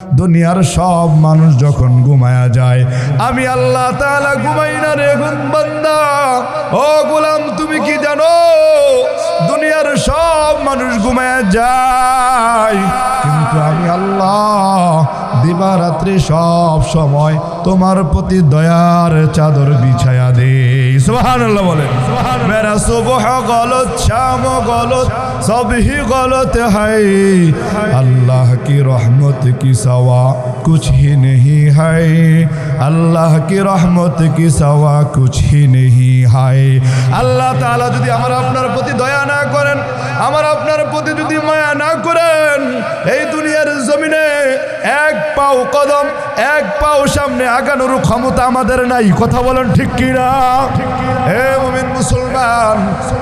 দুনিয়ার সব মানুষ যখন ঘুমায়া যায়, আমি আল্লাহ তাআলা ঘুমাই না রে বান্দা। ও গোলাম, তুমি কি জানো দুনিয়ার সব মানুষ ঘুমায়া যায়, কিন্তু আমি আল্লাহ দিবারাত্রি সব সময় তোমার প্রতি দয়ার চাদর বিছায়া দেই। সুবহানাল্লাহ বলেন। মেরা সুবহ গলত, শাম গলত, সবহি গলত है। अल्लाह की रहमत की सवा कुछ ही नहीं है, अल्लाह की रहमत की सवा कुछ ही नहीं है। আল্লাহ তাআলা যদি আমার আপনার প্রতি দয়া না করেন, আমার আপনার প্রতি যদি মায়া না করেন, এই দুনিয়ার জমিনে এক পাও কদম, এক পাও সামনে আগানোর ক্ষমতা আমাদের নাই। কথা বলেন ঠিক কি না? হে মুমিন মুসলমান,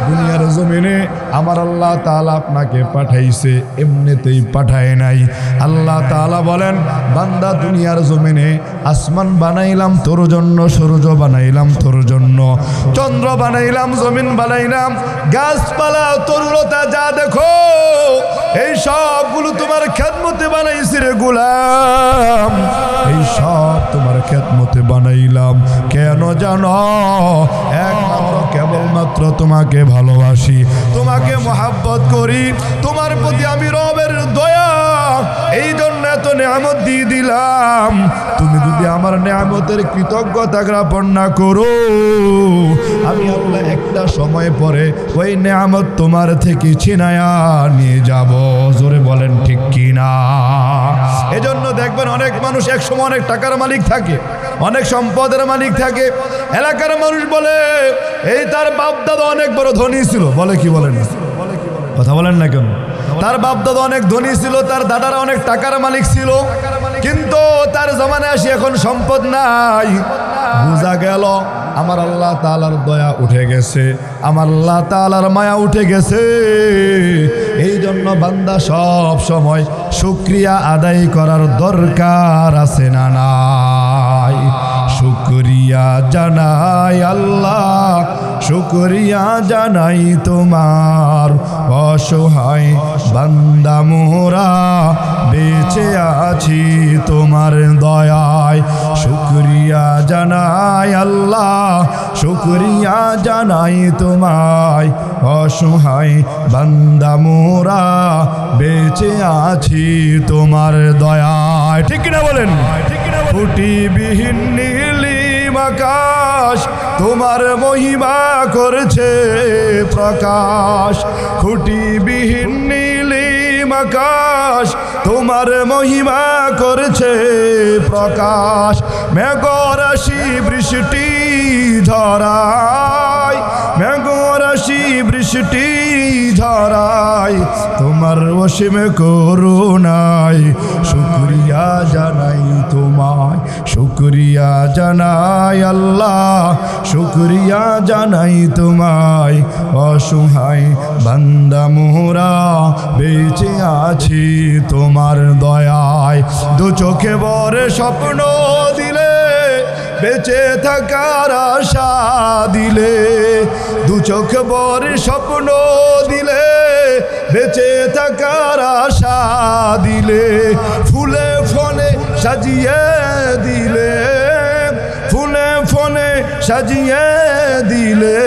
দুনিয়ার জমিনে আমার আল্লাহ তাআলা আপনাকে পাঠাইছে, এমনিতেই পাঠায় নাই। আল্লাহ তাআলা বলেন, বান্দা দুনিয়ার জমিনে আসমান বানাইলাম তোর জন্য, সূর্য বানাইলাম তোর জন্য, চন্দ্র বানাইলাম, জমিন বানাইলাম, গাছপালা তরুলতা যা দেখো এই সবগুলো তোমার খেদমতে বানাইছি রে গোলাম, এই সব তোমার খেদমতে বানাইলাম। কেন জানো? একমাত্র কেবলমাত্র তোমাকে ভালোবাসি, তোমাকে মহাব্বত করি, তোমার প্রতি আমি রবের দয়া, এই জন্য এত নেয়ামত দিয়ে দিলাম। তুমি যদি আমার নেয়ামতের কৃতজ্ঞতা জ্ঞাপন না করো, আমি আল্লাহ একটা সময় পরে ওই নেয়ামত তোমার থেকে ছিনায়া নিয়ে যাব। জোরে বলেন ঠিক কি না? এজন্য দেখবেন অনেক মানুষ একসময় অনেক টাকার মালিক থাকে, অনেক সম্পদের মালিক থাকে, এলাকার মানুষ বলে এই তার বাপ দাদা অনেক বড় ধনী ছিল। বলে কি বলেন? কথা বলেন না কেন? তার বাপ দাদা অনেক ধনী ছিল, তার দাদারা অনেক টাকার মালিক ছিল, কিন্তু তার জমানায় আসি এখন সম্পদ নাই। বোঝা গেল আমার আল্লাহ তাআলার দয়া উঠে গেছে, আমার আল্লাহ তাআলার মায়া উঠে গেছে। এই জন্য বান্দা সব সময় শুকরিয়া আদায় করার দরকার আছে না নাই? শুকরিয়া জানাই আল্লাহ, শুকরিয়া জানাই তোমার, অসহায় বান্দা মোরা বেঁচে আছি তোমার দয়ায়। শুকরিয়া জানাই আল্লাহ, শুকরিয়া জানাই তোমায়, অসহায় বান্দা মোরা বেঁচে আছি তোমার দয়ায়। ঠিক কিনা বলেন? ফুটিবিহীন নীলিম আকাশ তোমার মহিমা করেছে প্রকাশ, খুঁটিবিহীন নীলিম আকাশ তোমার মহিমা করেছে প্রকাশ। মেঘরাশি বৃষ্টি ঝরায়, মেঘরাশি বৃষ্টি ঝরায় তোমার অসীম করুণায়। শুকরিয়া জানাই তোমায়, শুকরিয়া জানাই আল্লাহ, শুকরিয়া জানাই তোমায়, অসহায় বান্দা মোরা বেঁচে আছি তোমার দয়ায়। দু চোখে বরে স্বপ্ন দিলে, বেঁচে থাকার আশা দিলে, দু চোখ বরে স্বপ্ন দিলে, বেঁচে থাকার আশা দিলে, ফুলে ফলে সাজিয়ে দিলে, ফুলে ফলে সাজিয়ে দিলে,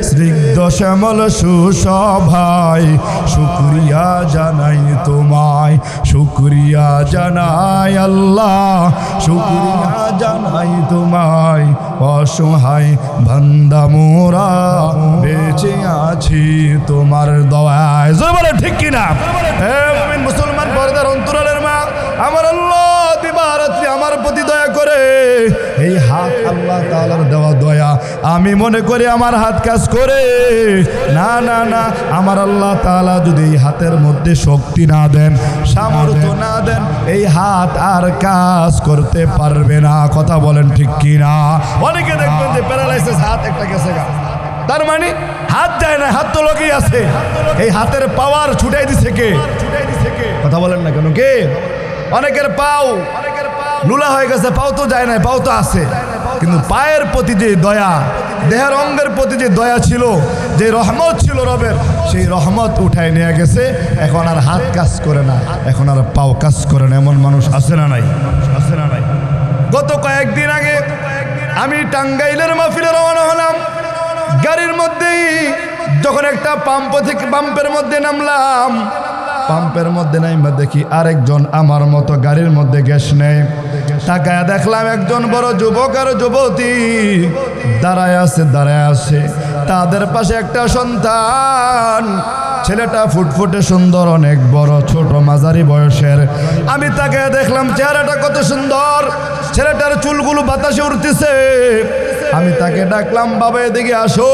স্নিগ্ধ শ্যামল সুশোভায়। শুকরিয়া জানাই তোমায়, শুকরিয়া জানাই আল্লাহ, শুকরিয়া জানাই তোমায়, অসহায় বান্দা মোরা বেঁচে আছি তোমার দয়ায়। জোরে বলেন ঠিক কিনা? হে মুমিন মুসলমান পর্দার অন্তরালের মা, আমার আল্লাহ দিবারাত্রি আমার প্রতি দয়া করে। এই হাত আল্লাহ তাআলার দেওয়া দয়া। আমি মনে করি আমার হাত কাজ করে, না না না, আমার আল্লাহ তাআলা যদি এই হাতের মধ্যে শক্তি না দেন, সামর্থ্য না দেন, এই হাত আর কাজ করতে পারবে না। কথা বলেন ঠিক কি না? অনেকে দেখবেন যে প্যারালাইসিস, হাত একটা গেছে গা, তার মানে হাত যায় না, হাত তো লোকই আছে। এই হাতের পাওয়ার ছুটাই দিছে কে? কথা বলেন না কেন? কে? অনেকের পাও লুলা হয়ে গেছে, পাও তো যায় না, পাও তো আছে, কিন্তু পায়ের প্রতি যে দয়া, দেহের অঙ্গের প্রতি যে দয়া ছিল, যে রহমত ছিল রবের, সেই রহমত উঠায় নিয়ে গেছে। এখন আর হাত কাজ করে না, এখন আর পাও কাজ করে না। এমন মানুষ আছে না নাই? আছে না নাই? গত কয়েকদিন আগে আমি টাঙ্গাইলের মাহফিলে রওনা হলাম। গাড়ির মধ্যেই যখন একটা পাম্পের মধ্যে নামলাম, পাম্পের মধ্যে নাইমা দেখি আরেকজন আমার মতো গাড়ির মধ্যে গ্যাস নেয়। তাকায় দেখলাম একজন বড় যুবক আর যুবতী দাঁড়ায় আছে। তাদের পাশে একটা সন্তান, ছেলেটা ফুটফুটে সুন্দর, অনেক বড়, ছোট মাঝারি বয়সের। আমি তাকায় দেখলাম চেহারাটা কত সুন্দর, ছেলেটার চুলগুলো বাতাসে উড়তেছে। আমি তাকে ডাকলাম, বাবা এদিকে আসো।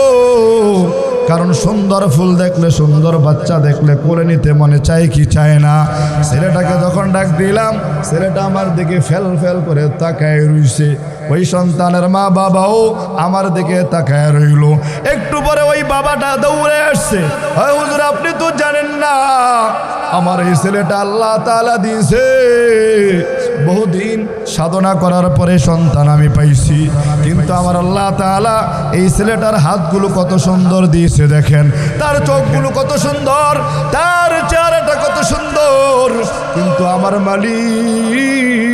কারণ সুন্দর ফুল দেখলে, সুন্দর বাচ্চা দেখলে কোলে নিতে মনে চায় কি চায় না? ছেলেটাকে যখন ডাক দিলাম, ছেলেটা আমার দিকে ফেল করে তাকায় রইছে। ওই সন্তানের মা বাবাও আমার দিকে তাকায় রইল। একটু পরে ওই বাবাটা দৌড়ে আসছে, হুজুর আপনি তো জানেন না, আমার এই ছেলেটা আল্লাহ তাআলা দিয়েছে। বহুদিন সাধনা করার পরে সন্তান আমি পাইছি, কিন্তু আমার আল্লাহ তাআলা এই ছেলেটার হাতগুলো কত সুন্দর দিয়েছে দেখেন, তার চোখগুলো কত সুন্দর, তার চেহারাটা কত সুন্দর, কিন্তু আমার মালিক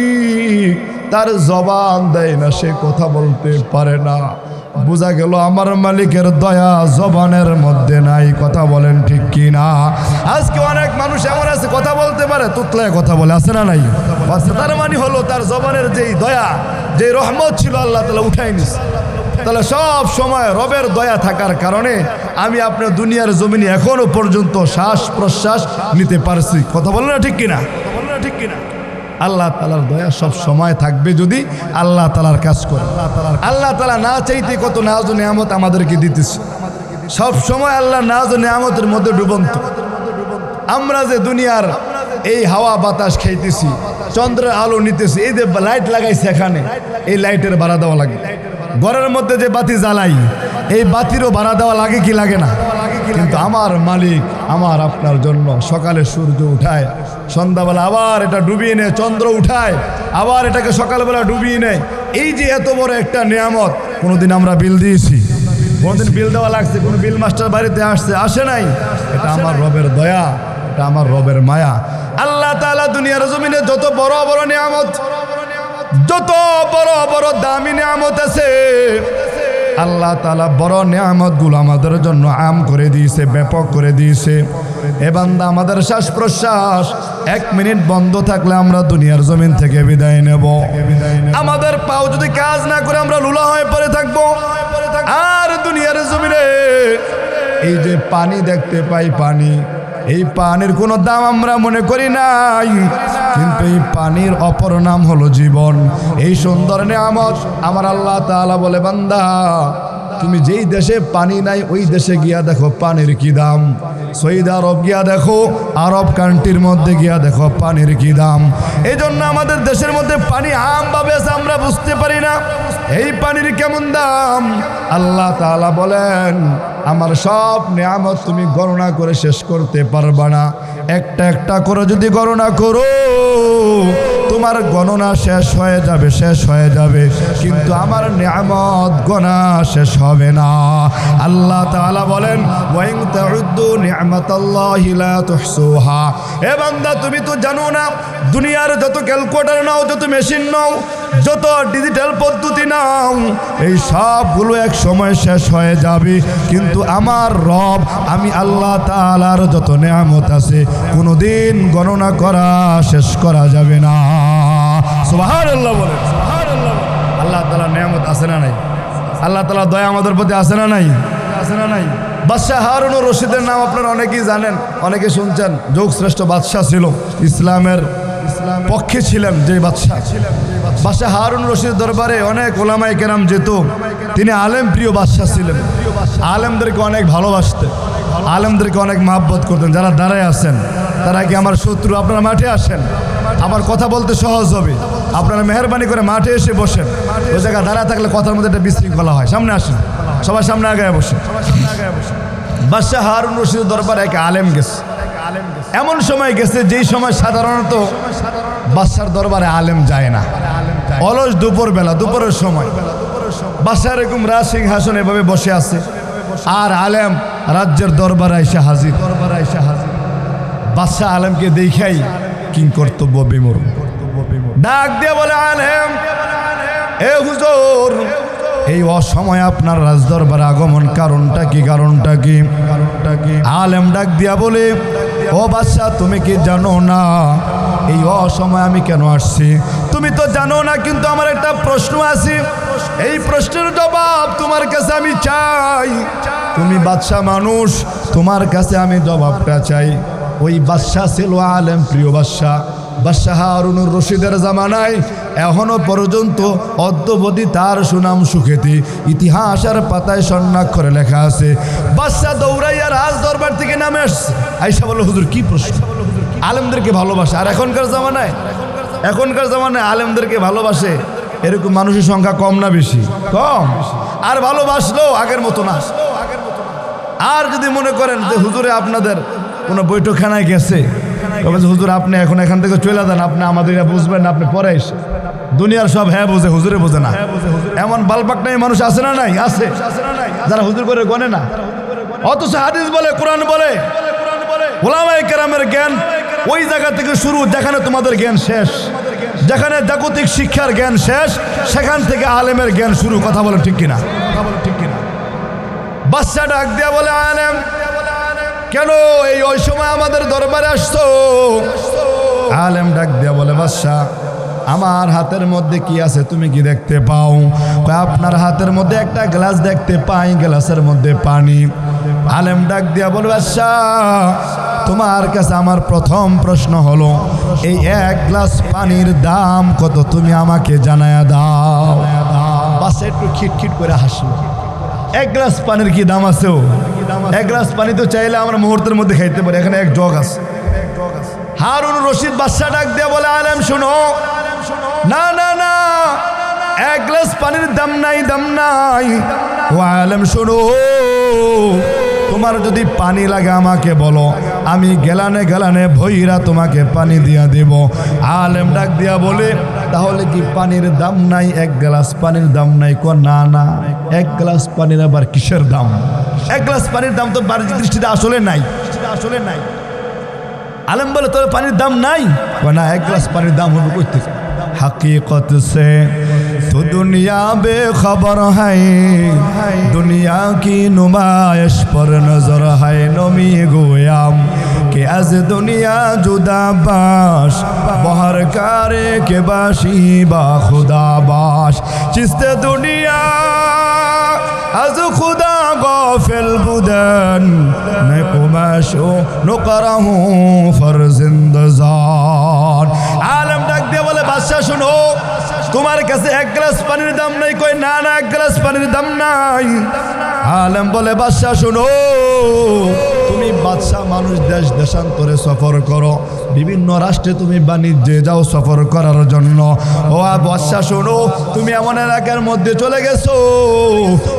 তার জবান দেয় না, সে কথা বলতে পারে না। বোঝা গেল আমার মালিকের দয়া জবানের মধ্যে নাই। কথা বলেন ঠিক কি না? আজকে অনেক মানুষ এমন আছে কথা বলতে পারে, তুতলায় কথা বলে, আছে না নাই? তার মানে হলো তার জবানের যেই দয়া, যে রহমত ছিল আল্লাহ তাআলা উঠাই নিছে। তাহলে সব সময় রবের দয়া থাকার কারণে আমি আপনার দুনিয়ার জমিনে এখনো পর্যন্ত শ্বাস প্রশ্বাস নিতে পারছি। কথা বলেন না ঠিক কিনা? ঠিক কিনা? আল্লাহ তাআলার দয়া সব সময় থাকবে যদি আল্লাহ তাআলার কাজ করে। আল্লাহ তাআলা না চাইতে কত নাজ ও নিয়ামত আমাদেরকে দিতেছে। সব সময় আল্লাহ নাজ ও নিয়ামতের মধ্যে ডুবন্ত। আমরা যে দুনিয়ার এই হাওয়া বাতাস খাইতেছি, চন্দ্রের আলো নিতেছি, এই যে লাইট লাগাইছে এখানে, এই লাইটের ভাড়া দেওয়া লাগে। ঘরের মধ্যে যে বাতি জ্বালাই, এই বাতিরও ভাড়া দেওয়া লাগে কি লাগে না? কিন্তু আমার মালিক আমার আপনার জন্য সকালে সূর্য উঠায়, সন্ধ্যাবেলা আবার এটা ডুবিয়ে নেয়, চন্দ্র উঠায়, আবার এটাকে সকালবেলা ডুবিয়ে নেয়। এই যে এত বড় একটা নিয়ামত, কোনোদিন আমরা বিল দিয়েছি? কোনোদিন বিল দেওয়া লাগছে? কোনো বিল মাস্টার বাড়িতে আসে নাই? এটা আমার রবের দয়া, এটা আমার রবের মায়া। আল্লাহ তাআলা দুনিয়ার জমিনে যত বড় বড় নিয়ামত, যত বড় বড় দামি নিয়ামত আছে, আল্লাহ তাআলা বড় নিয়ামতগুলো আমাদের জন্য আম করে দিয়েছে, ব্যাপক করে দিয়েছে। এ বান্দা, আমাদের শ্বাস প্রশ্বাস 1 মিনিট বন্ধ থাকলে আমরা দুনিয়ার জমিন থেকে বিদায় নেব। আমাদের পাও যদি কাজ না করে আমরা লুলা হয়ে পড়ে থাকবো। আর দুনিয়ার জমিনে এই যে পানি দেখতে পাই, পানি, এই পানির কোনো দাম আমরা মনে করি নাই, কিন্তু এই পানির অপর নাম হলো জীবন। এই সুন্দর নিয়ামত আমার আল্লাহ তাআলা বলে, বান্দা তুমি যেই দেশে পানি নাই ওই দেশে গিয়া দেখো পানির কি দাম। সৌদি আরব গিয়া দেখো, আরব কান্ট্রির মধ্যে গিয়া দেখো পানির কি দাম। এই জন্য আমাদের দেশের মধ্যে পানি আমভাবে আছে, আমরা বুঝতে পারি না এই পানির কেমন দাম। আল্লাহ তাআলা বলেন, আমার সব নিয়ামত তুমি গণনা করে শেষ করতে পারবা না। একটা একটা করে যদি গণনা করো, তোমার গণনা শেষ হয়ে যাবে, কিন্তু আমার নিয়ামত গণনা শেষ হবে না। আল্লাহ তাআলা বলেন, ওয়া ইন তাউদ্দু নি'মাতাল্লাহি লা তুহসুহা। হে বান্দা, তুমি তো জানো না, দুনিয়ার যত ক্যালকুলেটর নাও, যত মেশিন নাও, যত ডিজিটাল পদ্ধতি নাও, এই সবগুলো এক সময় শেষ হয়ে যাবে, কিন্তু আমার রব, আমি আল্লাহ তাআলার যত নিয়ামত আছে কোনোদিন গণনা করা শেষ করা যাবে না। সুবহানাল্লাহ বলেন, সুবহানাল্লাহ। আল্লাহ তাআলার নিয়ামত আছে না নাই? আল্লাহ তাআলার দয়া আমাদের প্রতি আছে না নাই? আছে না নাই? বাদশাহ হারুন রশিদের নাম আপনারা অনেকেই জানেন, অনেকে শুনছেন। যোগশ্রেষ্ঠ বাদশাহ ছিল, ইসলামের পক্ষে ছিলেন যে বাদশাহ। বাদশাহ হারুন রশিদের দরবারে অনেক ওলামায়ে কেরাম যেত। তিনি আলেম প্রিয় বাদশাহ ছিলেন। আলেমদেরকে অনেক ভালোবাসতেন, আলেমদেরকে অনেক মহব্বত করতেন। যারা দাঁড়ায় আছেন তারা কি আমার শত্রু? আপনারা মাঠে আসেন, আমার কথা বলতে সহজ হবে। আপনারা মেহরবানি করে মাঠে এসে বসেন। ওই জায়গায় দাঁড়ায় থাকলে কথার মধ্যে একটা বিশৃঙ্খলা হয়। সামনে আসেন, সবার সামনে আগায় বসেন। বাদশাহ হারুন রশিদের দরবারে এক আলেম গেছে। এমন সময় গেছে যেই সময় সাধারণত বাদশার দরবারে আলেম যায় না। অলস দুপুরবেলা, দুপুরের সময় বাদশা এরকম রাজ সিংহাসন এভাবে বসে আছে। আর আলেম রাজ্যের দরবারে এসে হাজির। বাদশাহ আলেমকে দেখাই কিং কর্তব্য বিমূঢ়, ডাক দিয়ে বলে, আলেম, এ হুজুর, এই অসময়ে আপনার রাজদরবারে আগমন কারণটা কি? আলেম ডাক দিয়া বলে, ও বাদশাহ, তুমি কি জানো না এই অসময়ে আমি কেন আসছি? তুমি তো জানো না, কিন্তু আমার একটা প্রশ্ন আছে, এই প্রশ্নের জবাব তোমার কাছে আমি চাই। তুমি বাদশাহ মানুষ, তোমার কাছে আমি জবাবটা চাই। ওই বাদশাহ ছিল আলেম, প্রিয় বাদশাহ হারুনুর রশিদের জামানায় এখনো পর্যন্ত অদ্যবধি তার সুনাম সুখ্যাতি ইতিহাসের পাতায় স্বর্ণাক্ষরে লেখা আছে। বাদশাহ দৌড়াইয়া রাজ দরবার থেকে নামে আসছে, আইসা বলে, হুজুর কি প্রশ্ন? আলেমদেরকে ভালোবাসে। আর এখনকার জামানায় আলেমদেরকে ভালোবাসে এরকম মানুষের সংখ্যা কম না বেশি? কম। আর ভালোবাসলেও আগের মতো না। আর যদি মনে করেন যে হুজুরে আপনাদের কোনো বৈঠকখানায় গেছে, হুজুর আপনি এখন এখান থেকে চলে যান, আপনি আমাদের বুঝবেন না, আপনি পরে এসে। দুনিয়ার সব হ্যাঁ বোঝে, হুজুরে বোঝে না। এমন বালপাক নাই মানুষ আছে না? নাই, আছে, যারা হুজুর করে গনে না, অথচ হাদিস বলে, কোরআন বলে, ওলামায়ে কেরামের জ্ঞান ওই জায়গা থেকে শুরু যেখানে তোমাদের জ্ঞান শেষ। যেখানে জাগতিক শিক্ষার জ্ঞান শেষ, সেখান থেকে আলেমের জ্ঞান শুরু। কথা বলো ঠিক কিনা? বাদশা ডাক দিয়া বলে, আলেম, কেন এই ওই সময় আমাদের দরবারে আসছো? আলেম ডাক দিয়া বলে, বাদশা, আমার হাতের মধ্যে কি আছে তুমি কি দেখতে পাও? আপনার হাতের মধ্যে একটা গ্লাস দেখতে পাই, গ্লাসের মধ্যে পানি। আলেম ডাক দিয়া বলে, বাদশা, তোমার কাছে আমার প্রথম প্রশ্ন হলো, এই এক গ্লাস পানির দাম কত তুমি আমাকে জানায়া দাও। বাদশা একটু খিটখিট করে হাসলো। এক গ্লাস পানির কি দাম আছে? এক গ্লাস পানি তো চাইলে আমরা মুহূর্তের মধ্যে খাইতে পারি, এখানে এক জগ আছে। হারুন রশিদ বাদশা ডাক দিয়ে বলে, আলেম শুনো, না না না, এক গ্লাস পানির দাম নাই। ও আলেম শুনো, তোমার যদি পানি লাগে আমাকে বলো, আমি গেলানে ভৈরা তোমাকে পানি দিয়া দেব। আলেম ডাক দিয়া বলে, তাহলে কি পানির দাম নাই? এক গ্লাস পানির দাম নাই? না না, এক গ্লাস পানির আবার কিসের দাম? এক গ্লাস পানির দাম তো বাহ্যিক দৃষ্টিতে আসলে নাই। আলেম বলে, তোর পানির দাম নাই? না, এক গ্লাস পানির দাম হবে কই থেকে? हकीकत से तो दुनिया बेखबर है, दुनिया की नुमाइश पर नजर है। नमी गोयाम कि आज दुनिया जुदा बाश, बहर कारे के बाशी बा खुदा बाश। चिस्ते दुनिया आज खुदा गाफिल बुदन, मैं कुमाशो नुकरहूँ फरजिंदजान। आलम डाक दे बोले, बादशाह सुनो, তোমার কাছে এক গ্লাস পানির দাম নাই? কই না না, এক গ্লাস পানির দাম নাই। আলেম বলে, বাদশাহ শুনো, তুমি বাদশাহ মানুষ, দেশ দেশান্তরে সফর করো, বিভিন্ন রাষ্ট্রে তুমি বাণিজ্যে যাও সফর করার জন্য। ও বাদশাহ শুনো, তুমি এমন এলাকার মধ্যে চলে গেছো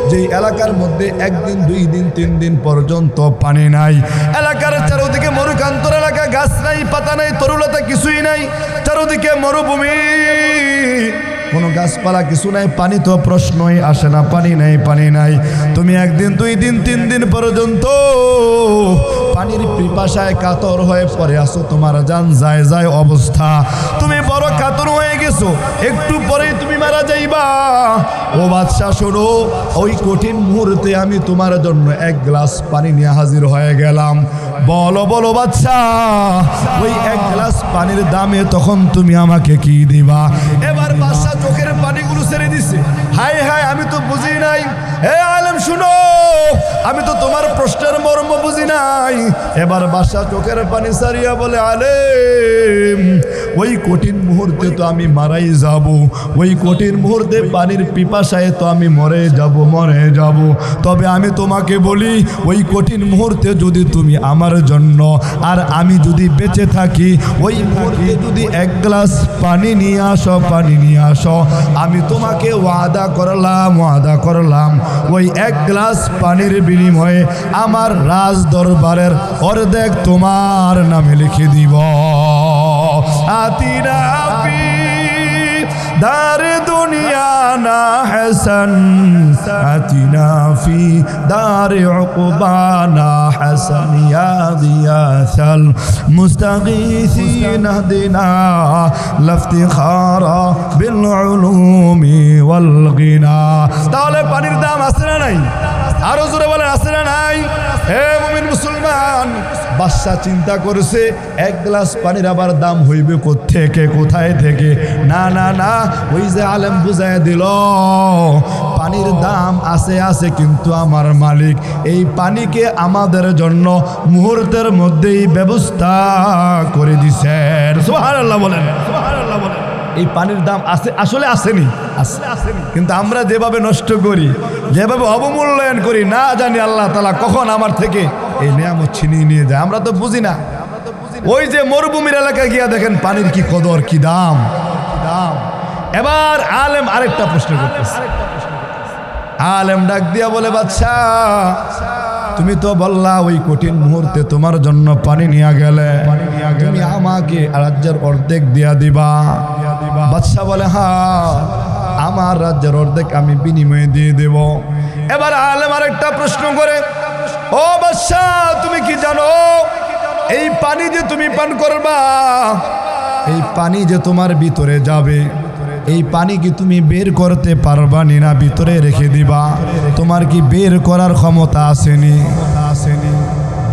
যে এলাকার মধ্যে একদিন, 2 দিন, 3 দিন পর্যন্ত পানি নাই। এলাকার চারদিকে মরুকান্তর এলাকা, গাছ নাই, পাতা নাই, তরুলতা কিছুই নাই, চারদিকে মরুভূমি, কোনো গাছপালা কিছু নাই, পানি তো প্রশ্নই আসে না, পানি নাই। তুমি 1 দিন, 2 দিন, 3 দিন পর্যন্ত পানির পিপাসায় কাতর হয়ে পড়ে আসো, তোমার জান যায় অবস্থা, তুমি বড় কাতর হয়ে গেছো, একটু পরেই তুমি মারা যাইবা। ও বাদশা শোনো, ওই কঠিন মুহূর্তে আমি তোমার জন্য 1 গ্লাস পানি নিয়ে হাজির হয়ে গেলাম। বলো বাদশা, ওই 1 গ্লাস পানির দামে তখন তুমি আমাকে কি দিবা? এবার বাদশা চোখের পানিগুলো ছেড়ে দিছে। হায় আমি তো বুঝি নাই। হে আলেম শুনো, আমি তো তোমার প্রশ্নের মর্ম বুঝি নাই। এবার বাদশা চোখের পানি ছাড়িয়া বলে, আলেম, ওই কঠিন মুহূর্তে তো আমি মারাই যাব, ওই কঠিন মুহূর্তে পানির পিপাসায় তো আমি মরে যাব। তবে আমি তোমাকে বলি, ওই কঠিন মুহূর্তে যদি তুমি আমার জন্য আর আমি যদি বেঁচে থাকি, ওই মুহূর্তে যদি 1 গ্লাস পানি নিয়ে আসো, আমি তোমাকে ওয়াদা করলাম ওই 1 গ্লাস পানির বিনিময়ে আমার রাজ দরবারের অর্ধেক তোমার নামে লিখে দিব। আতিরা দার দুনিয়া مولانا حسن آتنا في دار عقبانا حسن يا غياث المستغيثين اهدنا لافتخار بالعلوم والغنى তাহলে পানির দাম আছে না নাই আরো জোরে বলেন আছে না নাই হে মুমিন মুসলমান বাদশা চিন্তা করেছে এক গ্লাস পানির আবার দাম হইবে কোত্থেকে কোথায় থেকে না না না ওই যে আলেম বুঝায় দিল পানির দাম আছে আছে কিন্তু আমার মালিক এই পানিকে আমাদের জন্য মুহূর্তের মধ্যেই ব্যবস্থা করে দিছেন সুবহানাল্লাহ বলেন সুবহানাল্লাহ বলেন এই পানির দাম আছে আসলে আসেনি কিন্তু আমরা যেভাবে নষ্ট করি যেভাবে অবমূল্যায়ন করি না জানি আল্লাহ তাআলা কখন আমার থেকে এই নিয়ামত ছিনিয়ে নিয়ে যায় আমরা তো বুঝি না ওই যে মরুভূমির এলাকায় গিয়া দেখেন পানির কি কদর কি দাম এবার আলেম আরেকটা প্রশ্ন করতেছে আলেম ডাক দিয়া বলে বাদশা তুমি তো বললা ওই কঠিন মুহূর্তে তোমার জন্য পানি নিয়ে গেলে তুমি আমাকে রাজ্যের অর্ধেক দিয়া দিবা বাদশা বলে হ্যাঁ আমার রাজ্যের অর্ধেক আমি বিনিময়ে দিয়ে দেব এবার আলেম আরেকটা প্রশ্ন করে ও বাদশা তুমি কি জানো এই পানি যে তুমি পান করবা এই পানি যে তোমার ভিতরে যাবে এই পানি কি তুমি বের করতে পারবা না ভিতরে রেখে দিবা তোমার কি বের করার ক্ষমতা আসেনি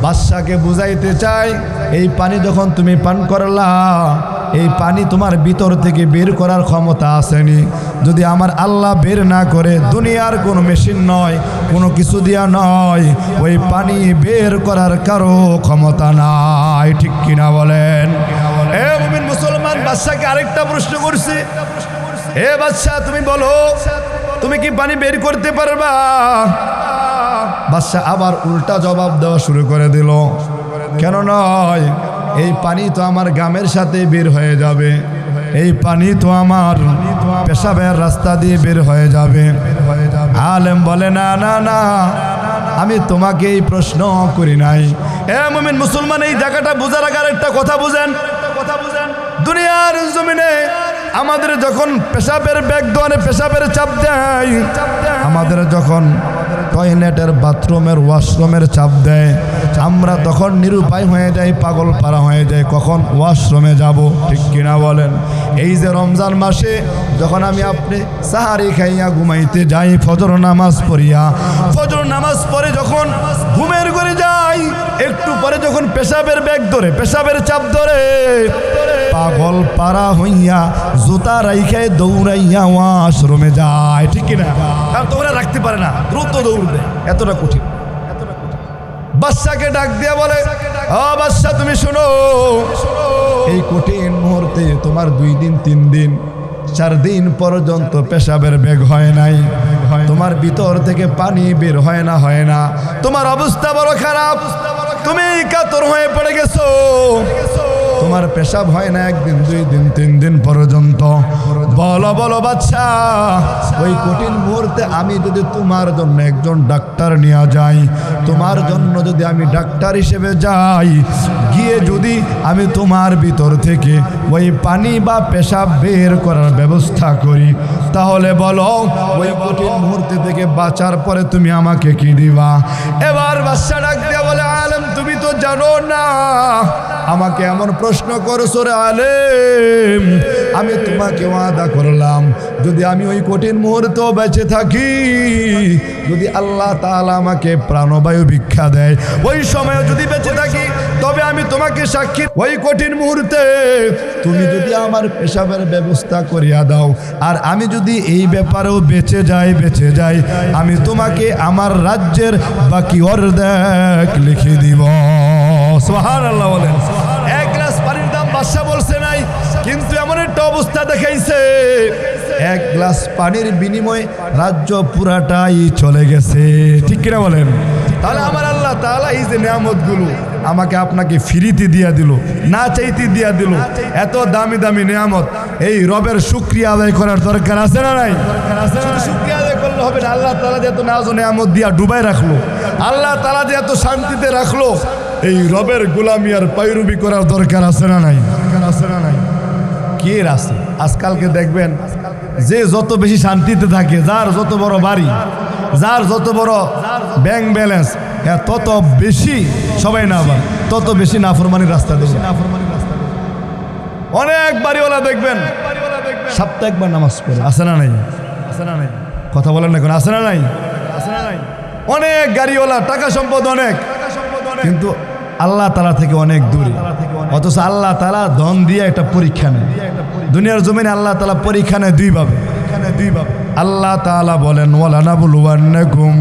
বাদশাকে বুঝাইতে চাই এই পানি যখন তুমি পান করলা এই পানি তোমার ভিতর থেকে বের করার ক্ষমতা আসেনি যদি আমার আল্লাহ বের না করে দুনিয়ার কোনো মেশিন নয় কোনো কিছু দিয়া নয় ওই পানি বের করার কারো ক্ষমতা নাই ঠিক কিনা বলেন এ মুমিন মুসলমান বাদশাকে আরেকটা প্রশ্ন করছে এ বাদশা তুমি বলো তুমি কি পানি বের করতে পারবা বাদশা আবার উল্টা জবাব দেওয়া শুরু করে দিল কেন নয় এই পানি তো আমার গ্রামের সাথে বের হয়ে যাবে এই পানি তো আমার পেশাবের রাস্তা দিয়ে বের হয়ে যাবে আলেম বলে না না না আমি তোমাকে এই প্রশ্ন করি নাই এ মুমিন মুসলমান এই জায়গাটা বোঝার আগে একটা কথা বুঝেন দুনিয়ার জমিনে আমাদের যখন পেশাবের ব্যাগ দোয়ানে পেশাবের চাপ দেয় আমাদের যখন টয়লেটের বাথরুমের ওয়াশরুমের চাপ দেয় আমরা তখন নিরুপায় হয়ে যাই পাগল পারা হয়ে যায় কখন ওয়াশরুমে যাব ঠিক কিনা বলেন এই যে রমজান মাসে যখন আমি আপনি সাহারি খাইয়া ঘুমাইতে যাই ফজর নামাজ পড়ে যখন ঘুমের ঘরে যাই একটু পরে যখন পেশাবের ব্যাগ ধরে পেশাবের চাপ ধরে পাগল পারা হইয়া জুতা রাইখায় দৌড়াইয়া ওয়াশরুমে যায় ঠিক কিনা আর তোমরা রাখতে পারে না দ্রুত দৌড়বে এতটা কঠিন বাদশাকে ডাক দিয়ে বলে ও বাদশা তুমি শোনো এই কঠিন মুহূর্তে তোমার 2 দিন 3 দিন 4 দিন পর্যন্ত পেশাবের বেগ হয় নাই তোমার ভিতর থেকে পানি বের হয় না তোমার অবস্থা বড় খারাপ তুমি কাতর হয়ে পড়ে গেছো তোমার পেশাব হয় না 1 দিন 2 দিন 3 দিন পর্যন্ত বলো বাদশা ওই কঠিন মুহূর্তে আমি যদি তোমার জন্য একজন ডাক্তার নিয়ে যাই তোমার জন্য যদি আমি ডাক্তার হিসেবে যাই গিয়ে যদি আমি তোমার ভিতর থেকে ওই পানি বা পেশাব বের করার ব্যবস্থা করি তাহলে বলো ওই কঠিন মুহূর্তে থেকে বাঁচার পরে তুমি আমাকে কি দিবা এবার বাদশা ডাক দিয়ে বলে আলেম তুমি তো জানো না আমাকে এমন প্রশ্ন করছো রে আলেম আমি তোমাকে ওয়াদা করলাম যদি আমি ওই কঠিন মুহূর্তেও বেঁচে থাকি যদি আল্লাহ তাআলা আমাকে প্রাণবায়ু ভিক্ষা দেয় ওই সময় যদি বেঁচে থাকি তবে আমি তোমাকে সাক্ষী ওই কঠিন মুহূর্তে তুমি যদি আমার পেশাবের ব্যবস্থা করিয়া দাও আর আমি যদি এই ব্যাপারেও বেঁচে যাই আমি তোমাকে আমার রাজ্যের বাকি অর্ধেক লিখে দিব সুবহানাল্লাহ বলেন 1 গ্লাস পানির দাম বাদশা বলছে নাই কিন্তু এমন একটা অবস্থা দেখাইছে 1 গ্লাস পানির বিনিময়ে রাজ্য পুরাটাই চলে গেছে ঠিক কিনা বলেন তাহলে আমার আল্লাহ তাআলা এই যে নিয়ামতগুলো আমাকে আপনাকে ফ্রিতে দিয়া দিল না চাইতে দিয়া দিল এত দামি দামি নিয়ামত এই রবের শুকরিয়া আদায় করার দরকার আছে না নাই শুধু শুকরিয়া আদায় করলে হবে না আল্লাহ তাআলা যে এত নাজ ও নিয়ামত দিয়া ডুবাই রাখলো আল্লাহ তাআলা যে এত শান্তিতে রাখলো এই রবের গোলামি আর পায়রুবি করার দরকার আছে না নাই কি আছে আজকালকে দেখবেন যে যত বেশি শান্তিতে থাকে, যার যত বড় বাড়ি, যার যত বড় ব্যাংক ব্যালেন্স, তত বেশি সবাই না আবার তত বেশি নাফরমানির রাস্তা দেবে। অনেক বাড়িওয়ালা দেখবেন সপ্তাহে একবার নামাজ পড়ে, আছে না নাই? আছে না নাই? কথা বলেন না এখন, আছে না নাই? আছে না নাই? অনেক গাড়িওয়ালা, টাকা সম্পদ অনেক, কিন্তু আল্লাহ তাআলা থেকে অনেক দূরে। অথচ আল্লাহ তাআলা ধন দিয়ে একটা পরীক্ষা নেয়। দুনিয়ার জমিনে আল্লাহ তাআলা পরীক্ষা নেয় দুইভাবে। আল্লাহ তাআলা বলেন, ওয়ালানাবলুওয়ান্নাকুম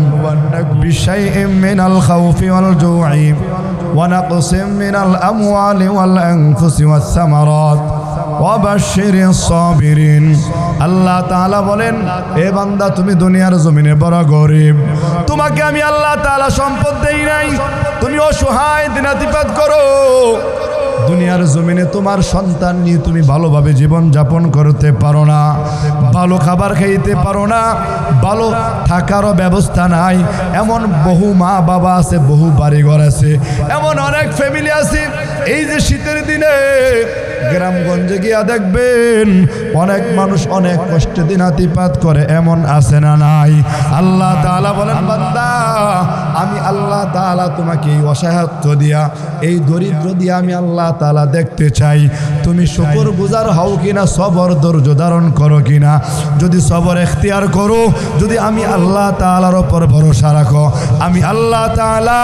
বিশাইইম মিনাল খাউফি ওয়াল জু'i ওয়া নাকসিম মিনাল আমওয়ালি ওয়াল আনফুসি ওয়াস সামারাত ওয়া বাশশিরিস সাবিরিন। আল্লাহ তাআলা বলেন, এ বান্দা তুমি দুনিয়ার জমিনে বড় গরীব, তোমাকে আমি আল্লাহ তাআলা সম্পদ দেই নাই, তুমি অসহায় দিনাতিপাত করো। দুনিয়ার জমিনে তোমার সন্তান নিয়ে তুমি ভালোভাবে জীবন যাপন করতে পারো না, ভালো খাবার খাইতে পারো না, ভালো থাকারও ব্যবস্থা নাই। এমন বহু মা বাবা আছে, বহু বাড়িঘর আছে, এমন অনেক ফ্যামিলি আছে। এই যে শীতের দিনে গ্রামগঞ্জে গিয়া দেখবেন অনেক মানুষ অনেক কষ্টে দিনাতিপাত করে, এমন আছে না নাই? আল্লাহ তাআলা বলেন, বান্দা আমি আল্লাহ তাআলা তোমাকে এই অসহায়ত্ব দিয়া, এই দরিদ্র দিয়া আমি আল্লাহ তাআলা দেখতে চাই তুমি শুকরগুজার হও কিনা, সবর ধৈর্য ধারণ করো কিনা। যদি সবর এখতিয়ার করো, যদি আমি আল্লাহ তাআলার উপর ভরসা রাখো, আমি আল্লাহ তাআলা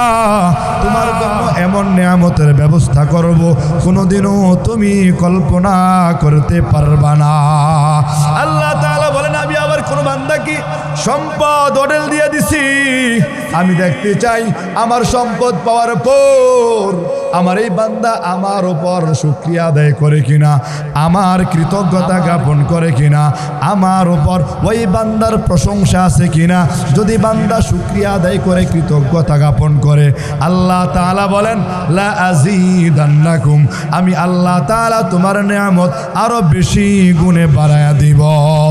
তোমার জন্য এমন নিয়ামতের ব্যবস্থা করব কোনোদিনও তুমি কল্পনা করতে পারবা না। আল্লাহ তাআলা বলেন, আমি আবার কোন বান্দা কি সম্পদ হোটেল দিয়ে দিছি, আমি দেখতে চাই আমার সম্পদ পাওয়ার পর আমার এই বান্দা আমার উপর শুকরিয়া আদায় করে কিনা, আমার কৃতজ্ঞতা জ্ঞাপন করে কিনা, আমার উপর ওই বান্দার প্রশংসা আছে কিনা। যদি বান্দা শুকরিয়া আদায় করে, কৃতজ্ঞতা জ্ঞাপন করে, আল্লাহ তাআলা বলেন, লা আযীদান্নাকুম, আমি আল্লাহ তাআলা তোমার নিয়ামত আরো বেশি গুণে বাড়ায়া দিব।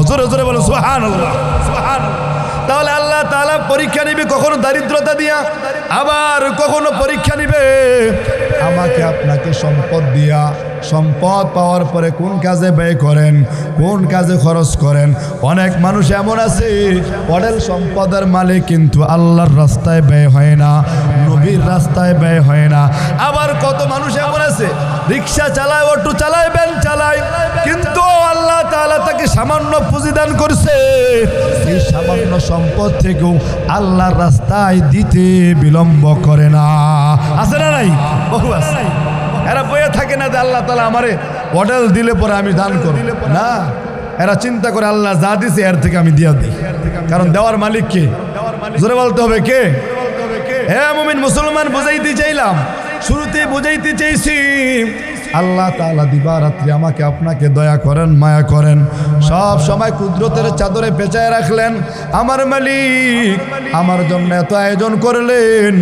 জোরে জোরে বলো সুবহানাল্লাহ, সুবহানাল্লাহ। তাহলে আল্লাহ তাআলা পরীক্ষা নিবে কখনো দারিদ্রতা দিয়া, আবার কখনো পরীক্ষা নিবে আমাকে আপনাকে সম্পদ দিয়া। সম্পদ পাওয়ার পরে কোন কাজে ব্যয় করেন, কোন কাজে খরচ করেন। অনেক মানুষ এমন আছে অঢেল সম্পদের মালিক, কিন্তু আল্লাহর রাস্তায় ব্যয় হয় না, নবীর রাস্তায় ব্যয় হয় না। আবার কত মানুষ এমন আছে রিক্সা চালায়, অটো চালায়, ভ্যান চালায়, কিন্তু আল্লাহ তাআলা তাকে সামান্য পুঁজি দান করছে, এই সামান্য সম্পদ থেকেও আল্লাহর রাস্তায় দিতে বিলম্ব করে না। আছে না নাই? বহু আছে। এরা বয়ে থাকে না যে আল্লাহ তাআলা আমারে হোটেল দিলে পরে আমি দান করব না, এরা চিন্তা করে আল্লাহ যা দিছে এর থেকে আমি দিয়া দিই, কারণ দেওয়ার মালিক কে? জোরে বলতে হবে কে? হে মুমিন মুসলমান, বুঝাইতে চাইলাম, শুরুতেই বুঝাইতে চাইছি, আল্লাহ তাআলা দিবা রাত্রি আমাকে আপনাকে দয়া করেন, মায়া করেন, সব সময় কুদরতের চাদরে পেঁচায় রাখলেন। আমার মালিক আমার জন্য এত আয়োজন করলেন,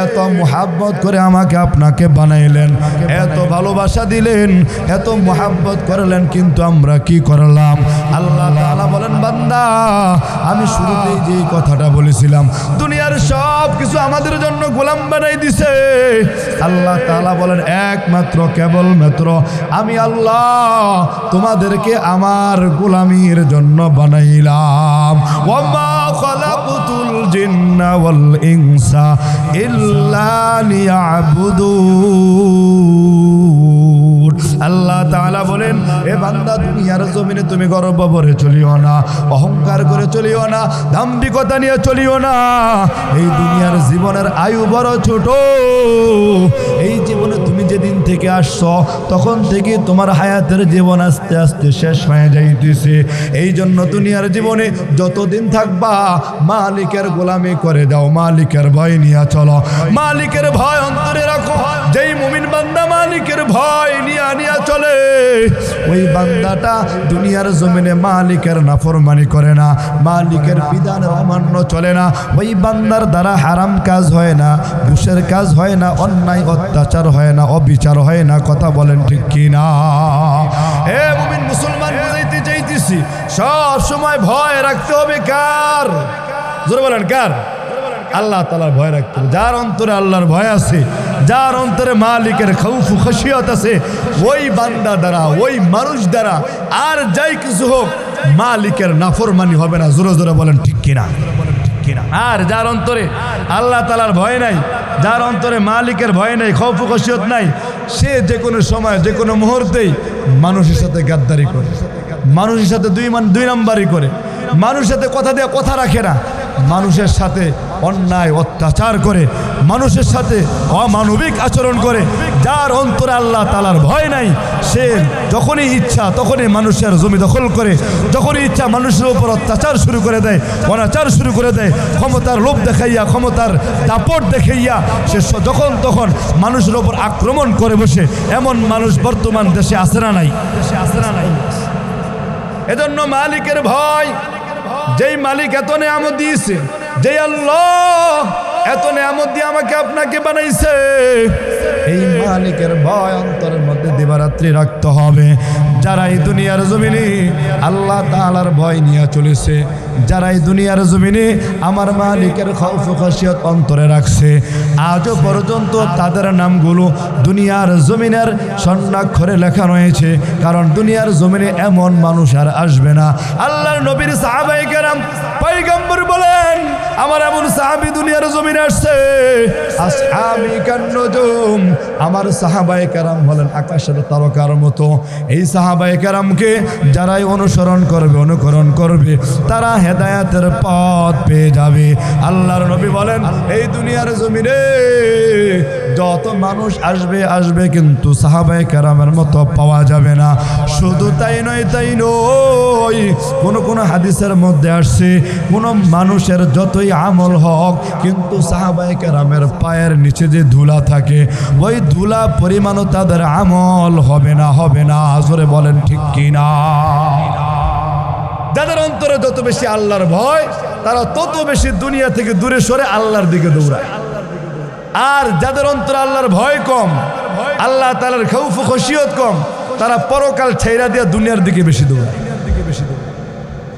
এত মুহাব্বত করে আমাকে আপনাকে বানাইলেন, এত ভালোবাসা দিলেন, এত মুহাব্বত করলেন, কিন্তু আমরা কি করলাম? আল্লাহ তাআলা বলেন, বান্দা আমি শুরুতেই যেই কথাটা বলেছিলাম, দুনিয়ার সব কিছু আমাদের জন্য গোলাম বানাই দিছে। আল্লাহ তাআলা বলেন, একমাত্র কেবল মাত্র আমি আল্লাহ তোমাদেরকে আমার গোলামির জন্য বানাইলাম। ওয়ামা খালাকুতুল জিন্না ওয়াল ইনসা ইল্লা লিয়াবুদুন। আল্লাহ তাআলা বলেন, এ বান্দা দুনিয়ার জমিনে তুমি গর্ব ভরে চলিও না, অহংকার করে চলিও না, দাম্ভিকতা নিয়ে চলিও না। এই দুনিয়ার জীবনের আয়ু বড় ছোট। এই জীবনে তুমি যেদিন থেকে আসছো তখন থেকে তোমার হায়াতের জীবন আস্তে আস্তে শেষ হয়ে যাইতেছে। এই জন্য দুনিয়ার জীবনে যতদিন থাকবা মালিকের গোলামি করে দাও, মালিকের ভয় নিয়ে চলো, মালিকের ভয় অন্তরে রাখো। যেই মুমিন বান্দা মালিকের ভয় নিয়ে চলে, ওই বান্দাটা দুনিয়ার জমিনে মালিকের নাফরমানি করে না, মালিকের বিধানের অমান্য চলে না। ওই বান্দার দ্বারা হারাম কাজ হয় না, ঘুষের কাজ হয় না, অন্যায় অত্যাচার হয় না, অবিচার হয় না। কথা বলেন ঠিক কি না? হে মুমিন মুসলমান, বুঝাইতে চাইতেছি, সব সময় ভয় রাখতে হবে কার? জোরে বলেন কার? আল্লাহ তাআলার ভয় রাখতে হবে। যার অন্তরে আল্লাহর ভয় আছে, যার অন্তরে মালিকের খাউফ খাশিয়াত আছে, ওই বান্দা দ্বারা, ওই মানুষ দ্বারা আর যাই কিছু হোক মালিকের নাফরমানি হবে না। জোরে জোরে বলেন ঠিক কিনা। আর যার অন্তরে আল্লাহ তাআলার ভয় নাই, যার অন্তরে মালিকের ভয় নাই, খৌফ খশিয়ত নাই, সে যে কোনো সময় যে কোনো মুহূর্তেই মানুষের সাথে গাদ্দারি করে, মানুষের সাথে দুই নাম্বারি করে, মানুষের সাথে কথা দিয়ে কথা রাখে না, মানুষের সাথে অন্যায় অত্যাচার করে, মানুষের সাথে অমানবিক আচরণ করে। যার অন্তরে আল্লাহ তাআলার ভয় নাই, সে যখনই ইচ্ছা তখনই মানুষের জমি দখল করে, যখনই ইচ্ছা মানুষের উপর অত্যাচার শুরু করে দেয়, অনাচার শুরু করে দেয়, ক্ষমতার লোভ দেখাইয়া, ক্ষমতার দাপট দেখাইয়া সে যখন তখন মানুষের উপর আক্রমণ করে বসে। এমন মানুষ বর্তমান দেশে আছে না নাই? এজন্য মালিকের ভয়, যেই মালিক এত নেয়ামত দিয়েছে, যেই আল্লাহ এত নেয়ামত দিয়ে আমাকে আপনাকে বানাইছে, এই মালিকের ভয় অন্তরের মধ্যে দিবারাত্রি রাখতে হবে। যারা এই দুনিয়ার জমিনে আল্লাহ তাআলার ভয় নিয়ে চলেছে, যারা এই দুনিয়ার জমিনে আমার মালিকের খৌফ খশিয়ত অন্তরে রাখছে, আজও পর্যন্ত তাদের নামগুলো দুনিয়ার জমিনের স্বর্ণাক্ষরে লেখা রয়েছে। কারণ দুনিয়ার জমিনে এমন মানুষ আর আসবে না। আল্লাহর নবীর সাহাবায়ে কেরাম পয়গম্বর বলেন, আমার এমন সাহাবী দুনিয়ার জমিনে আসছে, আসহাবী কান্নুজুম, আমার সাহাবায়ে কেরাম হলেন আকাশের তারকার মতো। এই সাহাবায়ে কেরামকে যারাই অনুসরণ করবে, অনুকরণ করবে, তারা হেদায়েতের পথ পেয়ে যাবে। আল্লাহর নবী বলেন, এই দুনিয়ার জমিনে যত মানুষ আসবে কিন্তু সাহাবায়ে কেরামের মতো পাওয়া যাবে না। শুধু তাই নয়, কোন হাদিসের মধ্যে আসছে, কোন মানুষের যতই আমল হোক কিন্তু সাহাবায়ে কেরামের পায়ের নিচে যে ধুলা থাকে, ওই ধুলা পরিমাণও তাদের আমল হবে না। জোরে বলেন ঠিক কিনা। যাদের অন্তরে যত বেশি আল্লাহর ভয়, তারা তত বেশি দুনিয়া থেকে দূরে সরে আল্লাহর দিকে দৌড়ায়। আর যাদের অন্তরে আল্লাহর ভয় কম, আল্লাহ তাআলার খৌফ খশিয়ত কম, তারা পরকাল ছেড়া দিয়ে দুনিয়ার দিকে বেশি দৌড়ায়,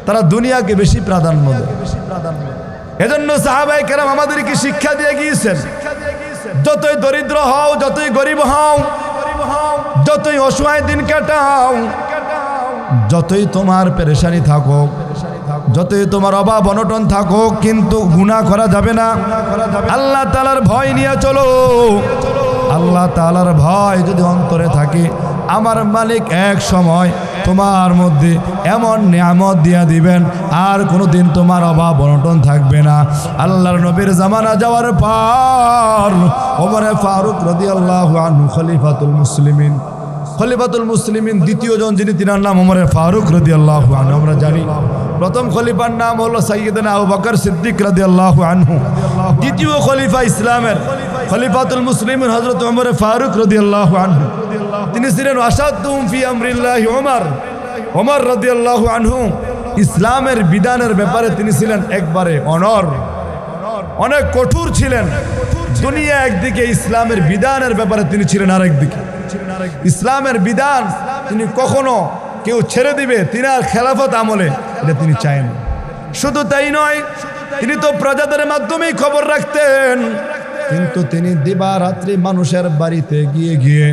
তারা দুনিয়াকে বেশি প্রাধান্য দেয়। এজন্য সাহাবায়ে কেরাম আমাদেরকে শিক্ষা দিয়ে গিয়েছেন, যতই দরিদ্র হও, যতই গরিব হও, যতই অসহায় দিন কাটাও, যতই তোমার পেরেশানি থাকুক, যতই তোমার অভাব অনটন থাকুক, কিন্তু গুনাহ করা যাবে না। আল্লাহ তাআলার ভয় নিয়ে চলো। আল্লাহ তাআলার ভয় যদি অন্তরে থাকে, আমার মালিক এক সময় তোমার মধ্যে এমন নিয়ামত দিয়া দিবেন, আর কোনোদিন তোমার অভাব অনটন থাকবে না। আল্লাহর নবীর জামানা যাওয়ার পর ওমরে ফারুক রাদিয়াল্লাহু আনহু খলিফাতুল মুসলিমিন দ্বিতীয় জন যিনি, তিনার নাম ওমরে ফারুক রাদিয়াল্লাহু আনহু। আমরা জানি প্রথম খলিফার নাম হলো সাইয়্যিদনা আবু বকর সিদ্দিক রাদিয়াল্লাহু আনহু। দ্বিতীয় খলিফা ইসলামের খলিফাতুল মুসলিমিন হযরত ওমরে ফারুক রাদিয়াল্লাহু আনহু। তিনি ছিলেন আসাদুহুম ফি আমরিল্লাহি ওমর রাদিয়াল্লাহু আনহু। ইসলামের বিধানের ব্যাপারে তিনি ছিলেন একবারে অনেক কঠোর ছিলেন। দুনিয়া একদিকে, ইসলামের বিধানের ব্যাপারে তিনি ছিলেন আরেকদিকে। ইসলামের বিধান তিনি কখনো কেউ ছেড়ে দিবে তিনার খেলাফত আমলে, এটা তিনি চান। শুধু তাই নয়, তিনি তো প্রজাদের মাধ্যমেই খবর রাখতেন, কিন্তু তিনি দিবারাত্রি মানুষের বাড়িতে গিয়ে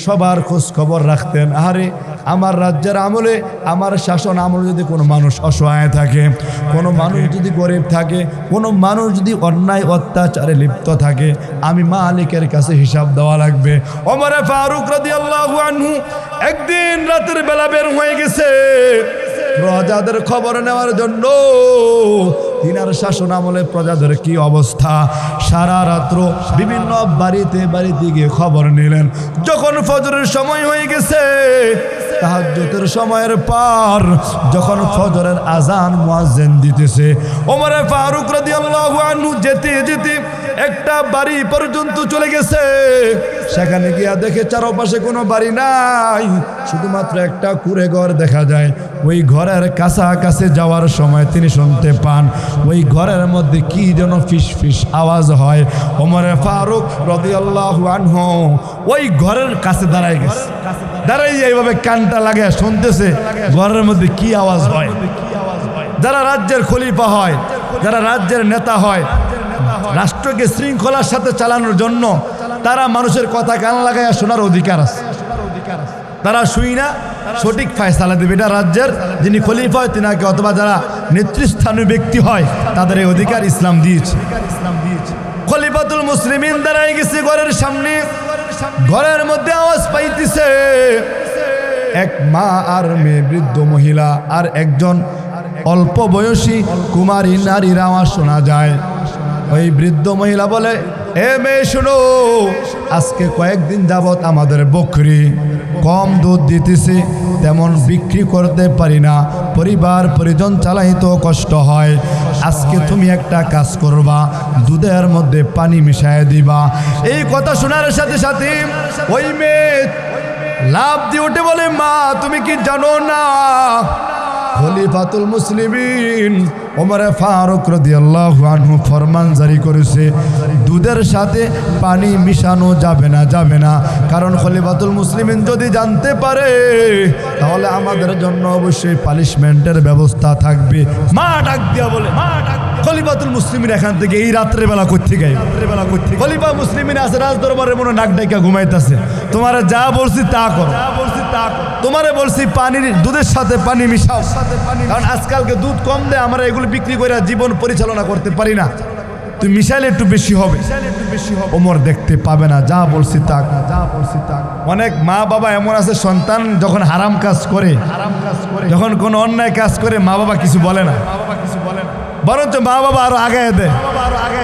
সবার খোঁজ খবর রাখতেন। আরে আমার রাজ্যের আমলে, আমার শাসন আমলে যদি কোনো মানুষ অসহায় থাকে, কোনো মানুষ যদি গরিব থাকে, কোনো মানুষ যদি অন্যায় অত্যাচারে লিপ্ত থাকে, আমি মালিকের কাছে হিসাব দেওয়া লাগবে। ওমরে ফারুক রাদিয়াল্লাহু আনহু একদিন রাতের বেলা বের হয়ে গেছে প্রজাদের খবর নেওয়ার জন্য। তিনার শাসন আমলে প্রজাদের কি অবস্থা, সারা রাত্র বিভিন্ন বাড়িতে গিয়ে খবর নিলেন। যখন ফজরের সময় হয়ে গেছে, তাহাজ্জুদের সময়ের পর যখন ফজরের আজান মুয়াজ্জিন দিতেছে, ওমরে ফারুক রাদিয়াল্লাহু আনহু যেতে একটা বাড়ি পর্যন্ত চলে গেছে। সেখানে গিয়া দেখে চারপাশে কোনো বাড়ি নাই, শুধুমাত্র একটা কুঁড়ে ঘর দেখা যায়। ওই ঘরের কাছাকাছি যাওয়ার সময় তিনি শুনতে পান ওই ঘরের মধ্যে কি যেন ফিস ফিস আওয়াজ হয়। ওমরে ফারুক রাদিয়াল্লাহু আনহু ওই ঘরের কাছে দাঁড়ায় গেছে, দাঁড়াইয়া এইভাবে কানটা লাগায় শুনতেছে ঘরের মধ্যে কি আওয়াজ হয়। যারা রাজ্যের খলিফা হয়, যারা রাজ্যের নেতা হয়, রাষ্ট্রকে শৃঙ্খলার সাথে চালানোর জন্য তারা মানুষের কথা কান লাগাইয়া শোনার অধিকার আছে। তারা শুই না সঠিক ফয়সালা দেবে। এটা রাজ্যের যিনি খলিফা হয় তিনাকে, অথবা যারা নেতৃস্থানীয় ব্যক্তি হয় তাদের এই অধিকার ইসলাম দিয়েছে। খলিফাতুল মুসলিমিন দাঁড়ায় গেছে ঘরের সামনে, ঘরের মধ্যে আওয়াজ পাইতেছে এক মা আর মেয়ে, বৃদ্ধ মহিলা আর একজন অল্প বয়সী কুমারী নারীর আওয়াজ শোনা যায়। ওই বৃদ্ধ মহিলা বলে, এ মেয়ে শোনো, আজকে কয়েকদিন যাবত আমাদের বকরি কম দুধ দিতেছে, তেমন বিক্রি করতে পারি না, পরিবার পরিজন চালাইতেও কষ্ট হয়। আজকে তুমি একটা কাজ করবা, দুধের মধ্যে পানি মিশায় দিবা। এই কথা শোনার সাথে সাথে ওই মেয়ে লাভ দিয়ে উঠে বলে, মা তুমি কি জানো না খলিফাতুল মুসলিমিন ওমর ফারুক রাদিয়াল্লাহু আনহু ফরমান জারি করেছে দুধের সাথে পানি মিশানো যাবে না, যাবে না। কারণ খলিফাতুল মুসলিমিন যদি জানতে পারে তাহলে আমাদের জন্য অবশ্যই পানিশমেন্টের ব্যবস্থা থাকবে। মা ডাক দিয়া বলে, খলিফাতুল মুসলিমিন এখান থেকে এই রাত্রেবেলা করতে গাই, রাত্রেবেলা করতে খলিফা মুসলিমিন আছে রাজ দরবারে মনে নাক ডাইকা ঘুমাইতেছে, তোমারে যা বলছি তা করো, তোমারে বলছি পানির দুধের সাথে পানি মিশাও, কারণ আজকালকে দুধ কম দেয়, আমরা এগুলো বিক্রি করে জীবন পরিচালনা করতে পারি না, তুই মিশাইলে একটু বেশি হবে। ওমর দেখতে পাবে না, যা বলছি তা, যা বলছি তা। অনেক মা বাবা এমন আছে সন্তান যখন হারাম কাজ করে, যখন কোন অন্যায় কাজ করে মা বাবা কিছু বলে না, বরঞ্চ মা বাবা আরো আগায় দেয়।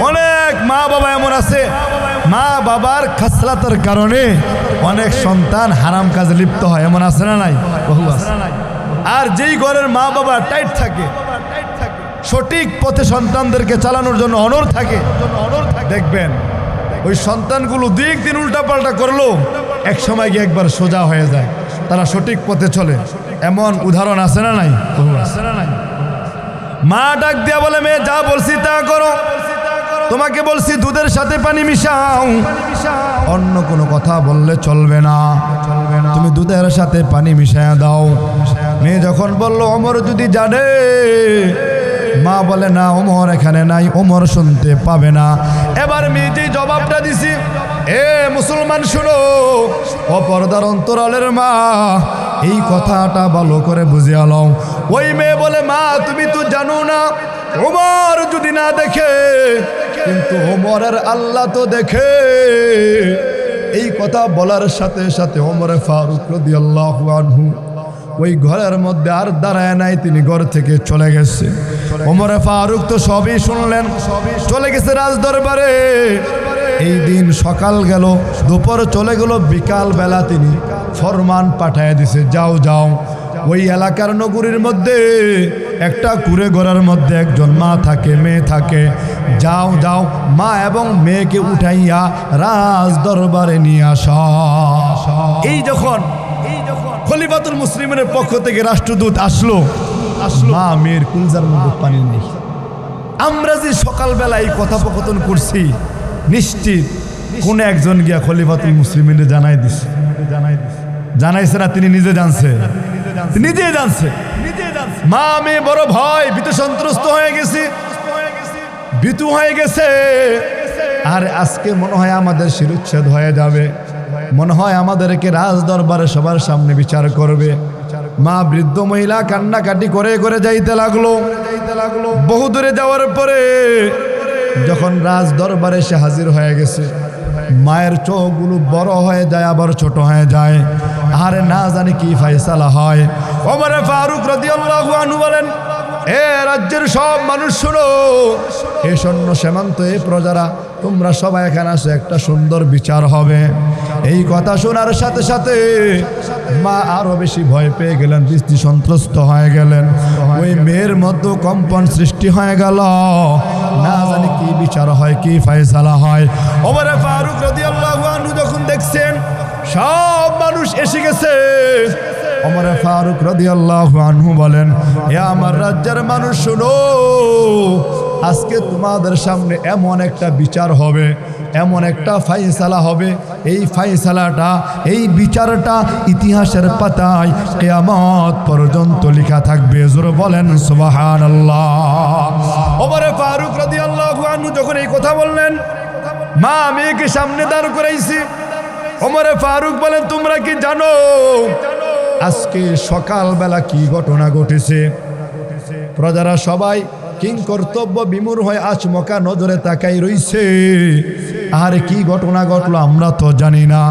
অনেক মা বাবা এমন আছে মা বাবার খাসলাতের কারণে অনেক সন্তান হারাম কাজে লিপ্ত হয়, এমন আছে না নাই? বহু আছে। আর যেই ঘরের মা বাবা টাইট থাকে, সঠিক পথে সন্তানদেরকে চালানোর জন্য অনড় থাকে, দেখবেন ওই সন্তানগুলো দুই একদিন উল্টাপাল্টা করলো এক সময় গিয়ে একবার সোজা হয়ে যায়, তারা সঠিক পথে চলে। এমন উদাহরণ আছে না নাই? বহু আছে না নাই? মা ডাক দিয়া বলে, মেয়ে যা বলছি তা করো, তোমাকে বলছি দুধের সাথে পানি মিশাও, অন্য কোনো কথা বললে চলবে না, তুমি দুধের সাথে পানি মিশায়া দাও। মেয়ে যখন বললো ওমর যদি জানে, মা বলে না ওমর এখানে নাই, ওমর শুনতে পাবে না। এবার মেয়ে যে জবাবটা দিছি, এ মুসলমান শুনো, অপরদার অন্তরালের মা, এই কথাটা ভালো করে বুঝে আলো। ওই মেয়ে বলে, মা তুমি তো জানো না, ওমর যদি না দেখে, কিন্তু ওমরের আল্লাহ তো দেখে। এই কথা বলার সাথে সাথে ওমর ফারুক রাদিয়াল্লাহু আনহু ওই ঘরের মধ্যে আর দাঁড়ায় নাই, তিনি ঘর থেকে চলে গেছে। ওমর ফারুক তো সবই শুনলেন, চলে গেছে রাজ দরবারে। এই দিন সকাল গেল, দুপুর চলে গেল, বিকাল বেলা তিনি ফরমান পাঠায় দিছে, যাও যাও ওই এলাকার নগরীর মধ্যে একটা কুড়ে ঘরের মধ্যে একজন মা থাকে, মেয়ে থাকে, যাও যাও মা এবং মেয়েকে উঠাইয়া রাজ দরবারে নিয়ে আসা। এই যখন খলিফাতুল মুসলিমের পক্ষ থেকে রাষ্ট্রদূত আসলো, মা মেয়ের কুলজার মধ্যে পানি নেই। আমরা যে সকালবেলা এই কথোপকথন করছি, নিশ্চিত কোন একজন গিয়া খলিফাতুল মুসলিমের জানাইছে না? তিনি নিজে জানছে, নিজে জানছে। মা মেয়ে বড় ভয়, ভীতু সন্ত্রস্ত হয়ে গেছে, ভীতু হয়ে গেছে। আর আজকে মনে হয় আমাদের শিরুচ্ছেদ হয়ে যাবে, মনে হয় আমাদেরকে রাজ দরবারে সবার সামনে বিচার করবে। মা বৃদ্ধ মহিলা কান্নাকাটি করে করে যাইতে লাগলো। বহু দূরে যাওয়ার পরে যখন রাজ দরবারে সে হাজির হয়ে গেছে, মায়ের চোখগুলো বড় হয়ে যায়, আবার ছোট হয়ে যায়। আরে না জানি কি ফয়সালা হয়। ওমর ফারুক রাদিয়াল্লাহু আনহু বলেন, এ রাজ্যের সব মানুষ শোনো, এ সৈন্য সীমান্ত, এ প্রজারা, তোমরা সবাই এখানে আসো, একটা সুন্দর বিচার হবে। এই কথা শোনার সাথে সাথে মা আরো বেশি ভয় পেয়ে গেলেন, দৃষ্টি সন্ত্রস্ত হয়ে গেলেন। ওই মেয়ের মধ্যে কম্পন সৃষ্টি হয়ে গেল, না জানি কি বিচার হয়, কি ফয়সালা হয়। ওমর ফারুক রাদিয়াল্লাহু আনহু যখন দেখছেন সব মানুষ এসে গেছে, ওমর ফারুক রাদিয়াল্লাহু আনহু বলেন, এ আমার রাজ্যের মানুষ শোনো, আজকে তোমাদের সামনে এমন একটা বিচার হবে, এমন একটা ফায়সালা হবে। এই ফায়সালাটা, এই বিচারটা ইতিহাসের পাতায় কিয়ামত পর্যন্ত লেখা থাকবে। জোরে বলেন সুবহানাল্লাহ। ওমর ফারুক রাদিয়াল্লাহু আনহু যখন এই কথা বললেন, মা মেয়েকে সামনে দাঁড় করাইছে। ওমর ফারুক বলেন, তোমরা কি জানো আজকে সকালবেলা কি ঘটনা ঘটেছে। প্রজারা সবাই কিং কর্তব্য বিমূঢ় হয়ে আচমকা নজরে তাকাই রইছে। আর কি ঘটনা ঘটলো আমরা তো জানি না।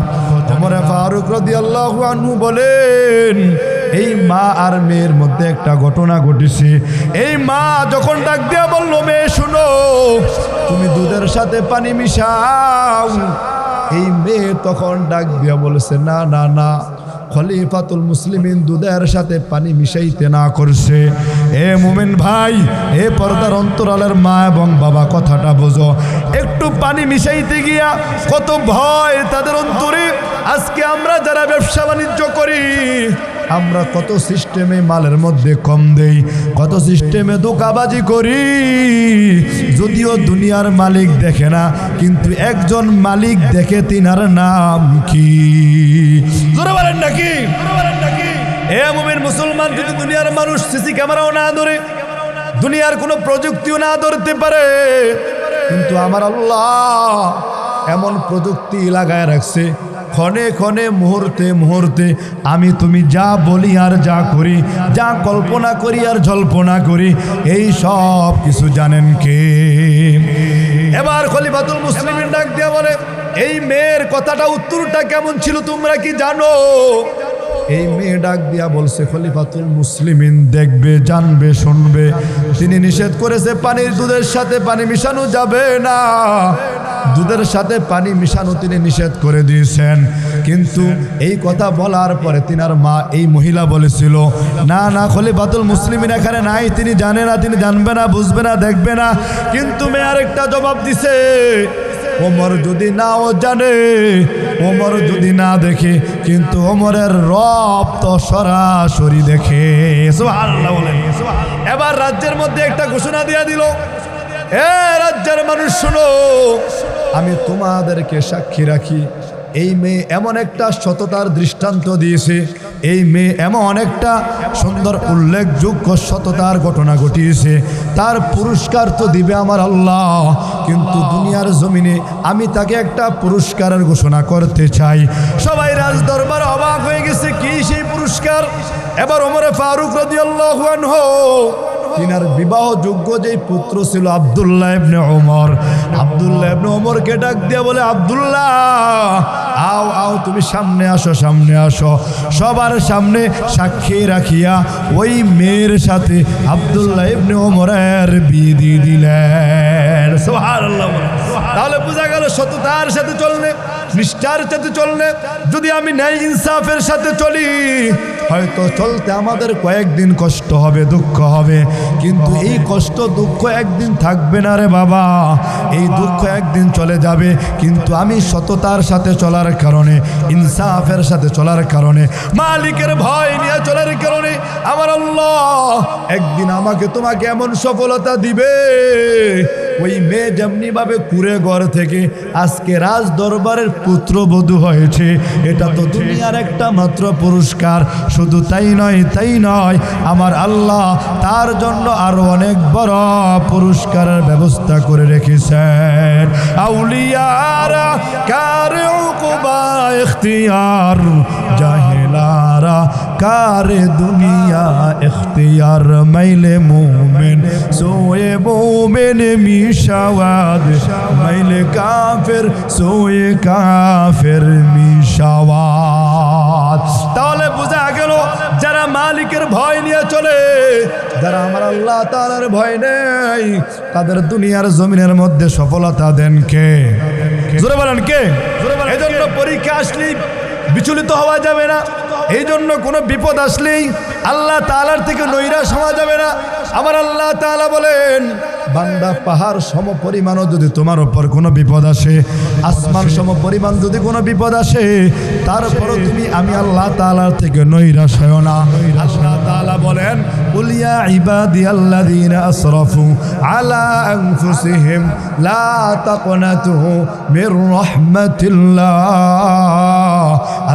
ওমর ফারুক রাদিয়াল্লাহু আনহু বলেন, এই মা আর মেয়ের মধ্যে একটা ঘটনা ঘটেছে। এই মা যখন ডাক দিয়া বলল, মেয়ে শুনো, তুমি দুধের সাথে পানি মিশাও। এই মেয়ে তখন ডাক দিয়া বলেছে, না না না, খলিফাতুল মুসলিমিন দুধের সাথে পানি মিশাইতে না করছে। এ মুমিন ভাই, এ পর্দার অন্তরালের মা এবং বাবা, কথাটা বোঝো। একটু পানি মিশাইতে গিয়া কত ভয় তাদের অন্তরে। আজকে আমরা যারা ব্যবসা বাণিজ্য করি, আমরা কত সিস্টেমে মালের মধ্যে কম দেই, কত সিস্টেমে ধোঁকাবাজি করি। যদিও দুনিয়ার মালিক দেখে না, কিন্তু একজন মালিক দেখে, তিনার নাম কি? জোরে বলেন নাকি? এ মুমিন মুসলমান, যদি দুনিয়ার মানুষ সিসি ক্যামেরাও না ধরে, দুনিয়ার কোনো প্রযুক্তিও না ধরতে পারে, কিন্তু আমার আল্লাহ এমন প্রযুক্তি লাগায় রাখছে। ক্ষণে ক্ষণে, মুহূর্তে মুহূর্তে আমি তুমি যা বলি আর যা করি, যা কল্পনা করি আর জল্পনা করি, এই সব কিছু জানেন কে? এবার খলিফাতুল মুসলিমিন ডাক দিয়া বলে, এই মেয়ের কথাটা উত্তরটা কেমন ছিল তোমরা কি জানো? এই মেয়ে ডাক দিয়া বলছে, খলিফাতুল মুসলিমিন দেখবে, জানবে, শুনবে। তিনি নিষেধ করেছে পানির দুধের সাথে পানি মিশানো যাবে না। দুধের সাথে পানি মিশানো তিনি নিষেধ করে দিয়েছেন। কিন্তু এই কথা বলার পরে তিনার মা, এই মহিলা বলেছিল, না না, খলিফাতুল মুসলিমিন এখানে নাই, তিনি জানে না, তিনি জানবে না, বুঝবে না, দেখবে না। কিন্তু মেয়ে আরেকটা জবাব দিছে, ওমর যদি নাও জানে, ওমর যদি না দেখে, কিন্তু ওমরের রব তো সরাসরি দেখে। সুবহানাল্লাহ বলেন। এবার রাজ্যের মধ্যে একটা ঘোষণা দিয়া দিল, এ রাজ্যের মানুষ শোনো, আমি তোমাদেরকে সাক্ষী রাখি, এই মেয়ে এমন একটা সততার দৃষ্টান্ত দিয়েছে, এই মেয়ে এমন একটা সুন্দর উল্লেখযোগ্য সততার ঘটনা ঘটিয়েছে, তার পুরস্কার তো দিবে আমার আল্লাহ। কিন্তু দুনিয়ার জমিনে আমি তাকে একটা পুরস্কারের ঘোষণা করতে চাই। সবাই রাজ দরবার অবাক হয়ে গেছে, কি সেই পুরস্কার? এবার ওমর ফারুক রাদিয়াল্লাহু আনহু, তিনার বিবাহযোগ্য যেই পুত্র ছিল আব্দুল্লাহ ইবনে ওমর, আব্দুল্লাহ ইবনে ওমরকে ডাক দিয়ে বলে, আব্দুল্লাহ আও আও, তুমি সামনে আসো, সামনে আসো। সবার সামনে সাক্ষী রাখিয়া ওই মেয়ের সাথে আব্দুল্লাহ ইবনে ওমরের বিয়ে দিয়ে দিলেন। সুবহানাল্লাহ। তাহলে বোঝা গেল সততার সাথে চললে, নিষ্ঠার সাথে চললে, যদি আমি ন্যায় ইনসাফের সাথে চলি, হয়তো চলতে আমাদের কয়েকদিন কষ্ট হবে, দুঃখ হবে, কিন্তু এই কষ্ট দুঃখ একদিন থাকবে না রে বাবা। এই দুঃখ একদিন চলে যাবে, কিন্তু আমি সততার সাথে চলার কারণে, ইনসাফের সাথে চলার কারণে, মালিকের ভয় নিয়ে চলার কারণে আমার আল্লাহ একদিন আমাকে তোমাকে এমন সফলতা দিবে। ওই মেয়ে যেমনি ভাবে কুড়ে ঘর থেকে আজকে রাজ দরবারের পুত্রবধূ হয়েছে, এটা তো দুনিয়ার একটা মাত্র পুরস্কার। শুধু তাই নয়, তাই নয়, আমার আল্লাহ তার জন্য আরো অনেক বড় পুরস্কারের ব্যবস্থা করে রেখেছেন। আউলিয়ারা কারে উকুবা ইখতিয়ার, জাহেলারা কারে দুনিয়া ইখতিয়ার, মাইলে মুমিন সোয়ে মুমিন মিশাওয়াদ, মাইলে কাফের সোয়ে কাফের মিশাওয়াদ। তাহলে বোঝা গেল, যারা মালিকের ভয় নিয়ে চলে, যারা আমার আল্লাহ তাআলার ভয় নেই, তাদের দুনিয়ার জমিনের মধ্যে সফলতা দেন কে? জোরে বলেন কে? এই জন্য পরীক্ষা আসলেই বিচলিত হওয়া যাবে না। এই জন্য কোনো বিপদ আসলেই আল্লাহ তাআলার থেকে নৈরাশ হওয়া যাবে না। আমার আল্লাহ তাআলা বলেন, বান্দা পাহাড় সম পরিমাণও যদি তোমার উপর কোনো বিপদ আসে, আসমান সম পরিমাণ যদি কোনো বিপদ আসে, তারপরও তুমি আমি আল্লাহ তাআলার থেকে নৈরাশ হও না। আল্লাহ তাআলা বলেন, কুল ইয়া ইবাদিয়াল্লাযীনা আসরাফু আলা আনফুসিহিম লা তাকনাতু মির রাহমাতিল্লাহ।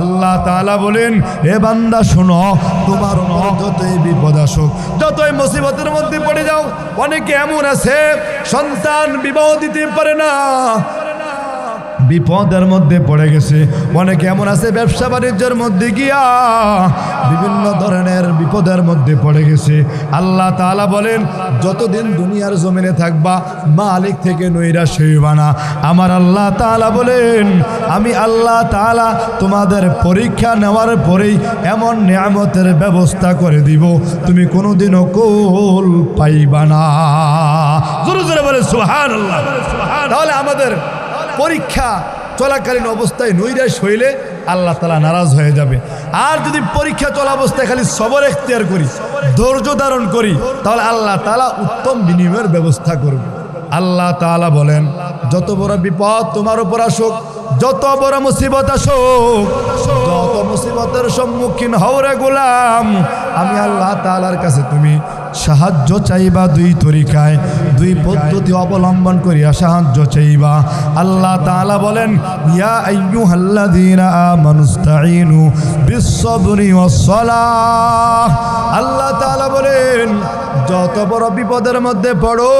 আল্লাহ তাআলা বলেন, হে বান্দা শোনো, তোমার উপর যতই বিপদ আসুক, যতই মুসিবতের মধ্যে পড়ে যাও, অনেকে এমন আছে সন্তান বিবাহ দিতে পারে না, বিপদের মধ্যে পড়ে গেছে। অনেকে এমন আছে ব্যবসা বাণিজ্যের মধ্যে গিয়া বিভিন্ন ধরনের বিপদের মধ্যে পড়ে গেছে। আল্লাহ তাআলা বলেন, যতদিন দুনিয়ার জমিনে থাকবা মালিক থেকে নৈরাশ হইবা না। আমার আল্লাহ তাআলা বলেন, আমি আল্লাহ তাআলা তোমাদের পরীক্ষা নেওয়ার পরেই এমন নিয়ামতের ব্যবস্থা করে দিব, তুমি কোনোদিনও কোল পাইবা না। জোরে জোরে বলে সুবহানাল্লাহ। তাহলে আমাদের পরীক্ষা চলাকালীন অবস্থায় নৈরাশ হইলে আল্লাহ তাআলা নারাজ হয়ে যাবে। আর যদি পরীক্ষা চলা অবস্থায় খালি সবর এখতিয়ার করি, ধৈর্য ধারণ করি, তাহলে আল্লাহ তাআলা উত্তম বিনিময়ের ব্যবস্থা করবে। আল্লাহ তাআলা বলেন, যত বড় বিপদ তোমার উপর আসুক, যত বড় মুসিবত আসুক, যত মুসিবতের সম্মুখীন হও রে গোলাম, আমি আল্লাহ তাআলার কাছে তুমি সাহায্য চাইবা। দুই তরিকায়, দুই পদ্ধতি অবলম্বন করিয়া সাহায্য চাইবা। আল্লাহ তাআলা বলেন, ইয়া আইয়ুহাল্লাযীনা আমানুস্তাঈনু বিস-সাবরি ওয়াস-সালাহ। আল্লাহ তাআলা বলেন, যত বড় বিপদের মধ্যে পড়ো,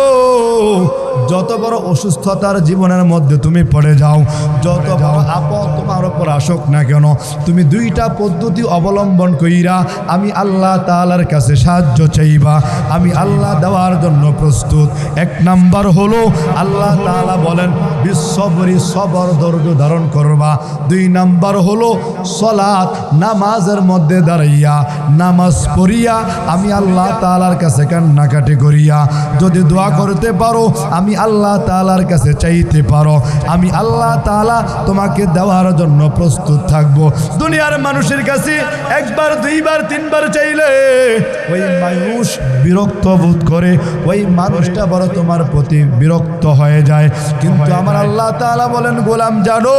যত বড় অসুস্থতার জীবনের মধ্যে তুমি পড়ে যাও, যত বড় আপদ তোমার উপর আসুক না কেন, তুমি দুইটা পদ্ধতি অবলম্বন কইরা আমি আল্লাহ তাআলার কাছে সাহায্য চাইবা। আমি আল্লাহ দেওয়ার জন্য প্রস্তুত। এক নাম্বার হলো আল্লাহ তাআলা বলেন বিশ্ববরি, সবর ধৈর্য ধারণ করবা। দুই নাম্বার হলো সালাত, নামাজের মধ্যে দাঁড়াইয়া নামাজ পড়িয়া আমি আল্লাহ তাআলার কাছে কান্নাকাটি করিয়া যদি দোয়া করতে পারো, আমি আল্লাহ তাআলার কাছে চাইতে পারো, আমি আল্লাহ তাআলা তোমাকে দেওয়ার জন্য প্রস্তুত থাকবো। দুনিয়ার মানুষের কাছে একবার দুইবার তিনবার চাইলে ওই মানুষ বিরক্ত বোধ করে, ওই মানুষটা বড় তোমার প্রতি বিরক্ত হয়ে যায়। কিন্তু আমার আল্লাহ তাআলা বলেন, গোলাম জানো,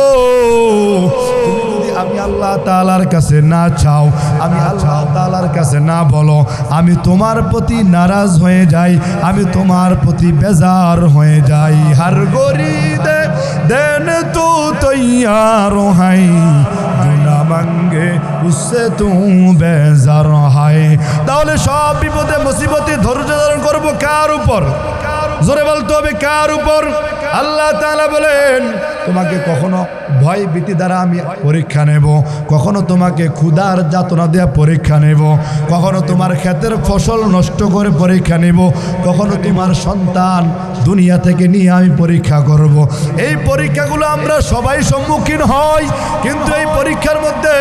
তুমি যদি আমি আল্লাহ তাআলার কাছে না চাও, আমি আল্লাহ তাআলার কাছে না বলো, আমি তোমার প্রতি নারাজ হয়ে যাই, আমি তোমার প্রতি বেজার হয়ে যাই। হর গরিদে দেন তু তৈয়ার হাই, গুনা মাঙ্গে উসসে তু বেজার হাই। তাহলে সব বিপদে মুসিবতে ধৈর্য ধারণ করবো কার উপর? জোরে বলতে হবে কার উপর? আল্লাহ তাআলা বলেন, তোমাকে কখনো ভয় ভীতি দ্বারা আমি পরীক্ষা নেব, কখনো তোমাকে ক্ষুধার যাতনা দেওয়া পরীক্ষা নেব, কখনো তোমার ক্ষেতের ফসল নষ্ট করে পরীক্ষা নেব, কখনো তোমার সন্তান দুনিয়া থেকে নিয়ে আমি পরীক্ষা করব। এই পরীক্ষাগুলো আমরা সবাই সম্মুখীন হই, কিন্তু এই পরীক্ষার মধ্যে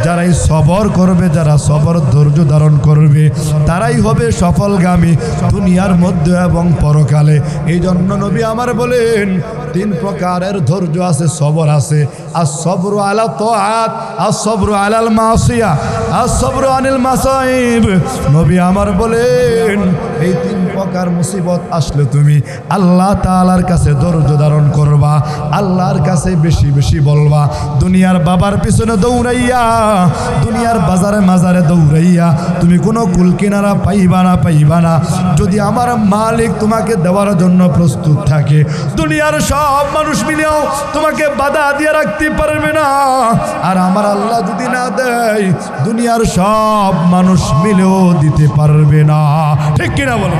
যারাই সবর করবে, যারা সবর ধৈর্য ধারণ করবে, তারাই হবে সফলগামী দুনিয়ার মধ্যে এবং পরকালে। এই জন্য নবী আমার বলেন, তিন প্রকারের ধৈর্য আছে, সবর আছে। আস-সবরু আলা তাআত, আস-সবরু আলাল মাসিয়া, আস-সবরু আনিল মাসাইব। নবী আমার বলেন, এই তিন প্রকার মুসিবত আসলে তুমি আল্লাহ তাআলার কাছে ধৈর্য ধারণ করবা, আল্লাহর কাছে বেশি বেশি বলবা। দুনিয়ার বাবার পিছনে দৌড়াইয়া, দুনিয়ার বাজারে মাজারে দৌড়াইয়া তুমি কোনো কুল কিনারা পাইবা না। যদি আমার মালিক তোমাকে দেওয়ার জন্য প্রস্তুত থাকে, দুনিয়ার সব মানুষ মিলেও তোমাকে বাধা দিয়ে রাখতে পারবে না। আর আমার আল্লাহ যদি না দেয়, দুনিয়ার সব মানুষ মিলেও দিতে পারবে না। ঠিক কিনা বলো?